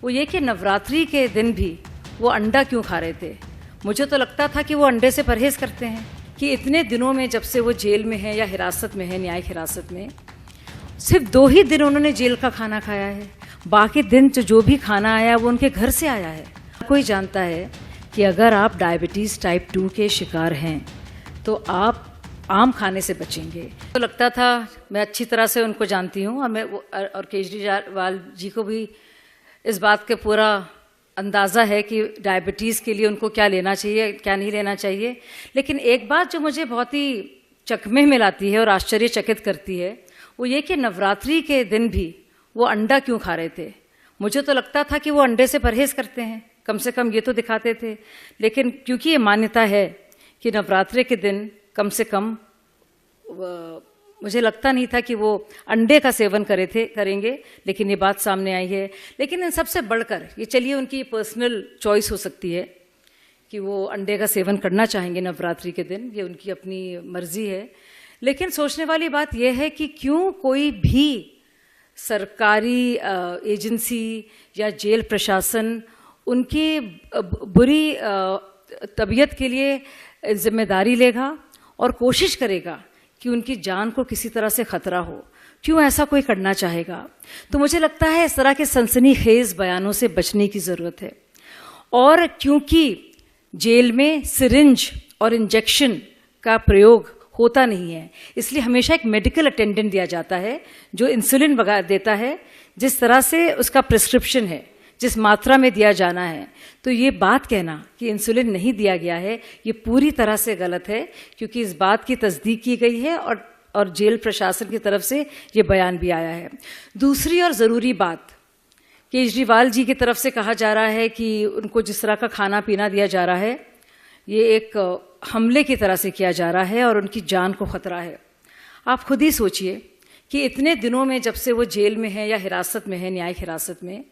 वो ये कि नवरात्रि के दिन भी वो अंडा क्यों खा रहे थे। मुझे तो लगता था कि वो अंडे से परहेज़ करते हैं कि इतने दिनों में जब से वो जेल में है या हिरासत में है, न्यायिक हिरासत में, सिर्फ 2 ही दिन उन्होंने जेल का खाना खाया है। बाकी दिन जो भी खाना आया वो उनके घर से आया है। कोई जानता है कि अगर आप डायबिटीज़ टाइप 2 के शिकार हैं तो आप आम खाने से बचेंगे। तो लगता था, मैं अच्छी तरह से उनको जानती हूँ और केजरीवाल जी को भी इस बात का पूरा अंदाज़ा है कि डायबिटीज़ के लिए उनको क्या लेना चाहिए, क्या नहीं लेना चाहिए। लेकिन एक बात जो मुझे बहुत ही चकमे में लाती है और आश्चर्यचकित करती है, वो ये कि नवरात्रि के दिन भी वो अंडा क्यों खा रहे थे। मुझे तो लगता था कि वो अंडे से परहेज़ करते हैं, कम से कम ये तो दिखाते थे। लेकिन क्योंकि ये मान्यता है कि नवरात्रि के दिन कम से कम मुझे लगता नहीं था कि वो अंडे का सेवन करेंगे, लेकिन ये बात सामने आई है। लेकिन इन सबसे बढ़कर ये, चलिए उनकी पर्सनल चॉइस हो सकती है कि वो अंडे का सेवन करना चाहेंगे नवरात्रि के दिन, ये उनकी अपनी मर्जी है। लेकिन सोचने वाली बात यह है कि क्यों कोई भी सरकारी एजेंसी या जेल प्रशासन उनकी बुरी तबीयत के लिए जिम्मेदारी लेगा और कोशिश करेगा कि उनकी जान को किसी तरह से खतरा हो। क्यों ऐसा कोई करना चाहेगा? तो मुझे लगता है इस तरह के सनसनीखेज बयानों से बचने की ज़रूरत है। और क्योंकि जेल में सिरिंज और इंजेक्शन का प्रयोग होता नहीं है, इसलिए हमेशा एक मेडिकल अटेंडेंट दिया जाता है जो इंसुलिन वगैरह देता है, जिस तरह से उसका प्रिस्क्रिप्शन है, जिस मात्रा में दिया जाना है। तो ये बात कहना कि इंसुलिन नहीं दिया गया है, ये पूरी तरह से गलत है, क्योंकि इस बात की तस्दीक की गई है और जेल प्रशासन की तरफ से ये बयान भी आया है। दूसरी और ज़रूरी बात, केजरीवाल जी की तरफ से कहा जा रहा है कि उनको जिस तरह का खाना पीना दिया जा रहा है, ये एक हमले की तरह से किया जा रहा है और उनकी जान को खतरा है। आप खुद ही सोचिए कि इतने दिनों में जब से वो जेल में है या हिरासत में है, न्यायिक हिरासत में,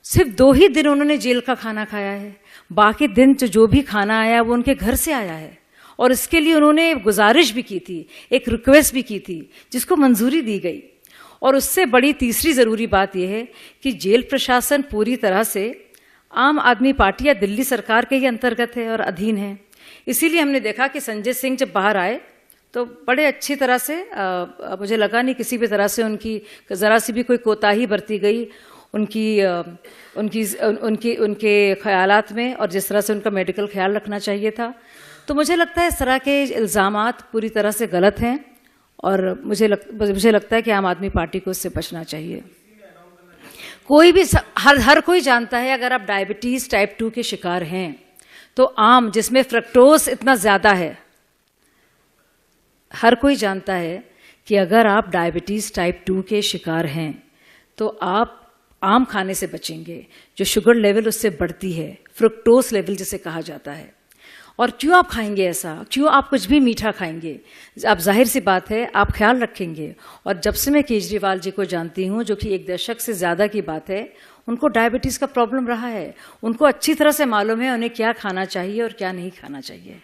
सिर्फ 2 ही दिन उन्होंने जेल का खाना खाया है। बाकी दिन जो भी खाना आया वो उनके घर से आया है। और इसके लिए उन्होंने गुजारिश भी की थी, एक रिक्वेस्ट भी की थी, जिसको मंजूरी दी गई। और उससे बड़ी तीसरी ज़रूरी बात यह है कि जेल प्रशासन पूरी तरह से आम आदमी पार्टी या दिल्ली सरकार के ही अंतर्गत है और अधीन है। इसीलिए हमने देखा कि संजय सिंह जब बाहर आए तो बड़े अच्छी तरह से मुझे लगा नहीं किसी भी तरह से उनकी ज़रा सी भी कोई कोताही बरती गई उनके ख्यालात में, और जिस तरह से उनका मेडिकल ख्याल रखना चाहिए था। तो मुझे लगता है इस तरह के इल्ज़ामात पूरी तरह से गलत हैं और मुझे लगता है कि आम आदमी पार्टी को इससे बचना चाहिए। कोई भी हर कोई जानता है, अगर आप डायबिटीज़ टाइप 2 के शिकार हैं तो आम, जिसमें फ्रक्टोज इतना ज़्यादा है, हर कोई जानता है कि अगर आप डायबिटीज़ टाइप 2 के शिकार हैं तो आप आम खाने से बचेंगे, जो शुगर लेवल उससे बढ़ती है, फ्रुक्टोज लेवल जिसे कहा जाता है। और क्यों आप खाएंगे ऐसा? क्यों आप कुछ भी मीठा खाएंगे? आप, जाहिर सी बात है, आप ख्याल रखेंगे। और जब से मैं केजरीवाल जी को जानती हूँ, जो कि 1 दशक से ज़्यादा की बात है, उनको डायबिटीज़ का प्रॉब्लम रहा है। उनको अच्छी तरह से मालूम है उन्हें क्या खाना चाहिए और क्या नहीं खाना चाहिए।